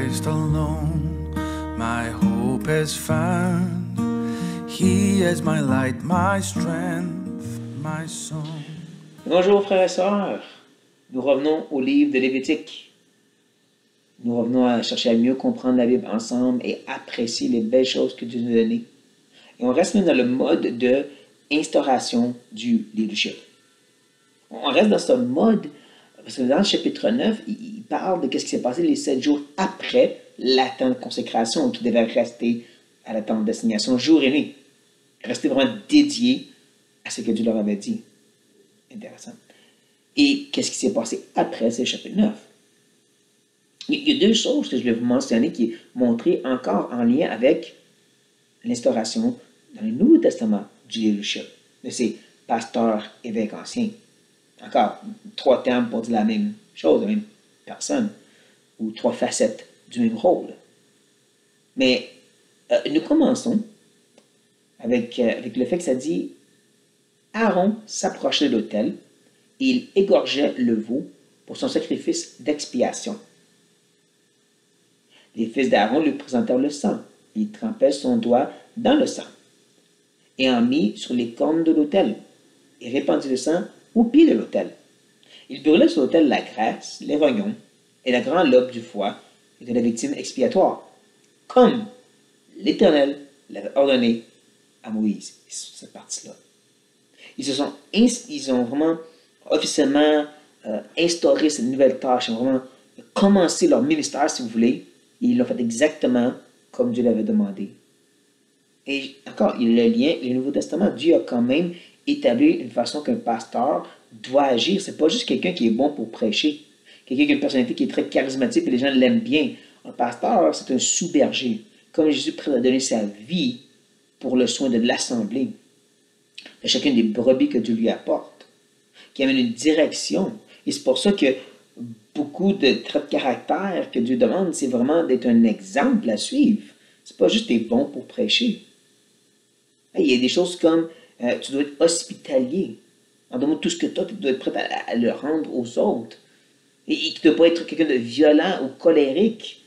Christ alone, my hope is found. He is my light, my strength, my song. Bonjour frères et sœurs, nous revenons au livre de Lévitique. Nous revenons à chercher à mieux comprendre la Bible ensemble et apprécier les belles choses que Dieu nous a données. Et on reste même dans le mode de instauration du leadership. On reste dans ce mode, parce que dans le chapitre 9, il parle de ce qui s'est passé les 7 jours après la tente de consécration qui devait rester à la tente d'assignation jour et nuit. Rester vraiment dédié à ce que Dieu leur avait dit. Intéressant. Et qu'est-ce qui s'est passé après ce chapitre 9? Il y a deux choses que je vais vous mentionner qui est montré encore en lien avec l'instauration dans le Nouveau Testament du leadership de ces pasteurs évêques anciens. Encore, 3 termes pour dire la même chose, la même personne, ou 3 facettes du même rôle. Mais nous commençons avec le fait que ça dit Aaron s'approchait de l'autel et il égorgeait le veau pour son sacrifice d'expiation. Les fils d'Aaron lui présentèrent le sang. Il trempait son doigt dans le sang et en mit sur les cornes de l'autel et répandit le sang au pied de l'autel. Il brûlait sur l'autel la graisse, les rognons et la grande lobe du foie et de la victime expiatoire, comme l'Éternel l'avait ordonné à Moïse. Cette partie-là. Ils ont vraiment officiellement instauré cette nouvelle tâche. Ils ont vraiment commencé leur ministère, si vous voulez. Et ils l'ont fait exactement comme Dieu l'avait demandé. Et encore, il y a le lien, le Nouveau Testament, Dieu a quand même établi une façon qu'un pasteur doit agir. C'est pas juste quelqu'un qui est bon pour prêcher. Quelqu'un qui a une personnalité qui est très charismatique et les gens l'aiment bien. Un pasteur, c'est un sous-berger. Comme Jésus prêt à donner sa vie pour le soin de l'assemblée, de chacune des brebis que Dieu lui apporte, qui amène une direction. Et c'est pour ça que beaucoup de traits de caractère que Dieu demande, c'est vraiment d'être un exemple à suivre. C'est pas juste être bon pour prêcher. Il y a des choses comme tu dois être hospitalier. En donnant tout ce que tu as, tu dois être prêt à le rendre aux autres. Et tu ne dois pas être quelqu'un de violent ou colérique.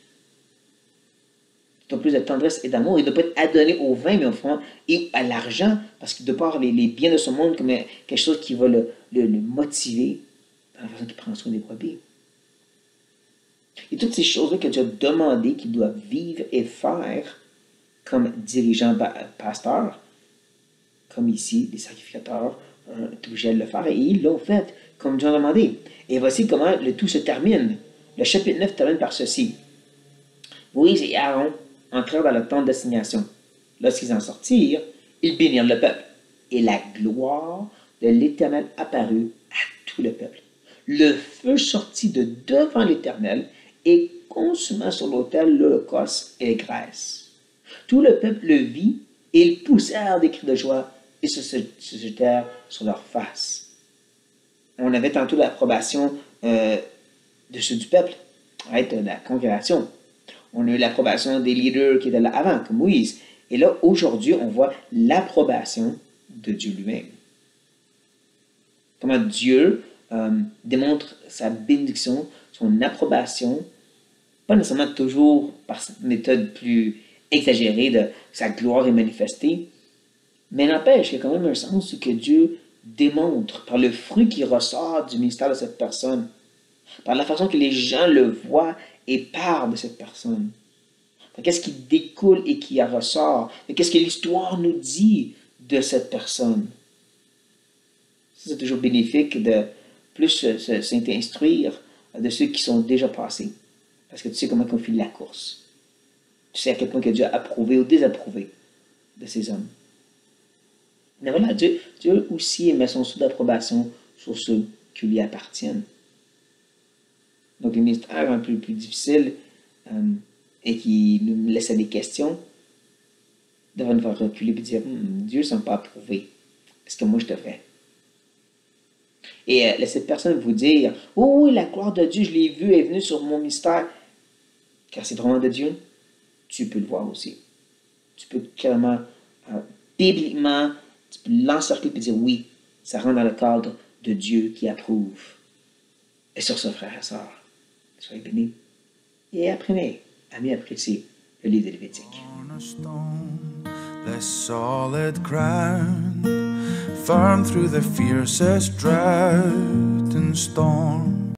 Tu dois plus de tendresse et d'amour. Il ne doit pas être adonné au vin, mais au fond, et à l'argent, parce qu'il doit pas avoir les biens de ce monde comme quelque chose qui va le motiver dans la façon qu'il prend soin des brebis. Et toutes ces choses-là que Dieu a demandé qu'il doit vivre et faire comme dirigeant pasteur, comme ici, les sacrificateurs étaient obligés de le faire, et ils l'ont fait comme Dieu a demandé. Et voici comment le tout se termine. Le chapitre 9 termine par ceci. Moïse et Aaron entrèrent dans le temple d'assignation. Lorsqu'ils en sortirent, ils bénirent le peuple. Et la gloire de l'Éternel apparut à tout le peuple. Le feu sortit de devant l'Éternel et consuma sur l'autel l'holocauste et les graisses. Tout le peuple le vit et ils poussèrent des cris de joie et se jetèrent sur leur face. On avait tantôt l'approbation de ceux du peuple, de la congrégation. On a eu l'approbation des leaders qui étaient là avant, comme Moïse. Et là, aujourd'hui, on voit l'approbation de Dieu lui-même. Comment Dieu démontre sa bénédiction, son approbation, pas nécessairement toujours par cette méthode plus exagérée de sa gloire est manifestée, mais n'empêche qu'il y a quand même un sens que Dieu démontre par le fruit qui ressort du ministère de cette personne, par la façon que les gens le voient et parlent de cette personne. Qu'est-ce qui découle et qui en ressort? Qu'est-ce que l'histoire nous dit de cette personne? C'est toujours bénéfique de plus s'instruire de ceux qui sont déjà passés. Parce que tu sais comment on file la course. Tu sais à quel point que Dieu a approuvé ou désapprouvé de ces hommes. Mais voilà, Dieu aussi met son sceau d'approbation sur ceux qui lui appartiennent. Donc, les ministères un peu plus difficiles et qui nous laissent des questions devraient nous faire reculer et dire Dieu ne semble pas approuvé. Est-ce que moi je devrais? Et laissez personne vous dire oh oui, la gloire de Dieu, je l'ai vue, elle est venue sur mon mystère. Car c'est vraiment de Dieu, tu peux le voir aussi. Tu peux clairement, bibliquement, tu peux l'encercler et dire oui, ça rentre dans le cadre de Dieu qui approuve. Et sur ce, frère et sœur, soyez bénis et apprenez amis appréciés, le livre de Lévitique. On a stone, the solid ground, firm through the fiercest drought and storm.